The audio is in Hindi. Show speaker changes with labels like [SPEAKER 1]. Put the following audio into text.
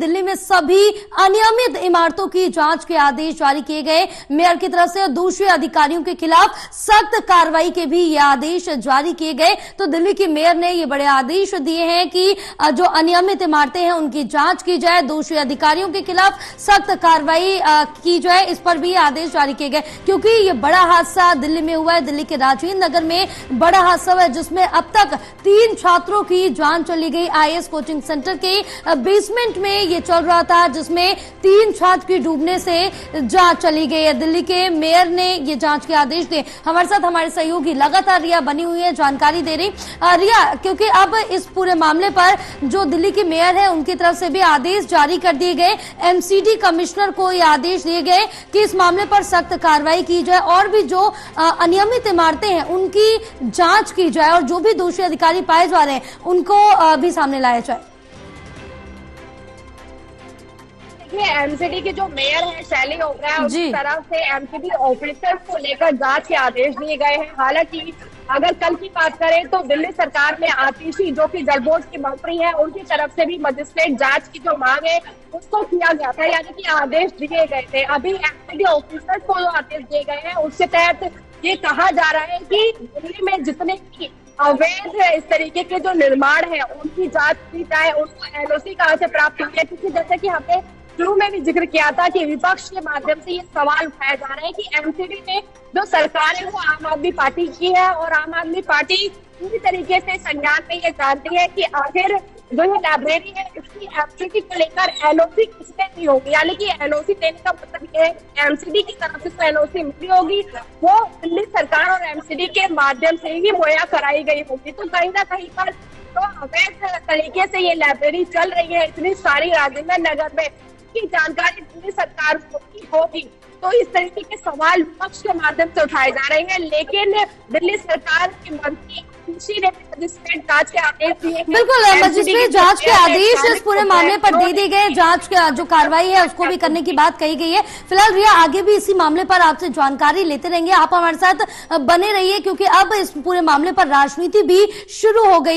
[SPEAKER 1] दिल्ली में सभी अनियमित इमारतों की जांच के आदेश जारी किए गए मेयर की तरफ से और दोषी अधिकारियों के खिलाफ सख्त कार्रवाई के भी ये आदेश जारी किए गए। तो दिल्ली की मेयर ने ये बड़े आदेश दिए हैं कि जो अनियमित इमारतें हैं उनकी जांच की जाए, दोषी अधिकारियों के खिलाफ सख्त कार्रवाई की जाए, इस पर भी आदेश जारी किए गए। क्योंकि ये बड़ा हादसा दिल्ली में हुआ है, दिल्ली के राजेंद्र नगर में बड़ा हादसा हुआ है जिसमें अब तक 3 छात्रों की जान चली गई। आईएएस कोचिंग सेंटर के बेसमेंट में ये चल रहा था जिसमें 3 छात्र की डूबने से जान चली गई है। दिल्ली के मेयर ने ये जांच के आदेश दिए। हमारे साथ हमारे सहयोगी लगातार रिया बनी हुई है, जानकारी दे रही। रिया, क्योंकि अब इस पूरे मामले पर जो दिल्ली की मेयर है उनकी तरफ से भी आदेश जारी कर दिए गए, एमसीडी कमिश्नर को ये आदेश दिए गए कि इस मामले पर सख्त कार्रवाई की जाए और भी जो अनियमित इमारतें हैं उनकी जांच की जाए और जो भी दोषी अधिकारी पाए जा रहे हैं उनको भी सामने लाया जाए।
[SPEAKER 2] एमसीडी के जो मेयर है शैली ओबराय, उनकी तरफ से एमसीडी ऑफिसर्स को लेकर जांच के आदेश दिए गए हैं। हालांकि अगर कल की बात करें तो दिल्ली सरकार में आतिशी जो कि जल बोर्ड की मंत्री है उनकी तरफ से भी मजिस्ट्रेट जांच की जो मांग है उसको किया गया था, यानी कि आदेश दिए गए थे। अभी एमसीडी ऑफिसर्स को जो आदेश दिए गए हैं उसके तहत ये कहा जा रहा है कि दिल्ली में जितने भी अवैध इस तरीके के जो निर्माण है उनकी जांच की जाए, उनको एनओसी कहाँ से प्राप्त हुई है। क्योंकि जैसे कि हमने शुरू में भी जिक्र किया था कि विपक्ष के माध्यम से ये सवाल उठाया जा रहा है कि एमसीडी में जो सरकार है वो आम आदमी पार्टी की है और आम आदमी पार्टी पूरी तरीके से संज्ञान में ये जानती है कि आखिर जो ये लाइब्रेरी है इसकी एमसीडी को लेकर एनओसी किसने दी होगी, यानी कि एनओसी देने का मतलब ये है एमसीडी की तरफ से तो एनओसी मिली होगी वो दिल्ली सरकार और एमसीडी के माध्यम से ही मुहैया कराई गई होगी। तो कहीं ना कहीं पर तो अवैध तरीके से ये लाइब्रेरी चल रही है इतनी सारी राजेंद्र नगर में की जानकारी दिल्ली सरकार को होगी। तो इस तरीके के सवाल विपक्ष के माध्यम से उठाए जा रहे हैं, लेकिन दिल्ली सरकार के मंत्री ने मजिस्ट्रेट जांच के आदेश दिए।
[SPEAKER 1] बिल्कुल, मजिस्ट्रेट जांच के आदेश इस पूरे मामले पर दे दिए गए, जांच का जो कार्रवाई है उसको भी करने की बात कही गई है। फिलहाल रिया, आगे भी इसी मामले पर आपसे जानकारी लेते रहेंगे, आप हमारे साथ बने रहिए क्योंकि अब इस पूरे मामले पर राजनीति भी शुरू हो गई।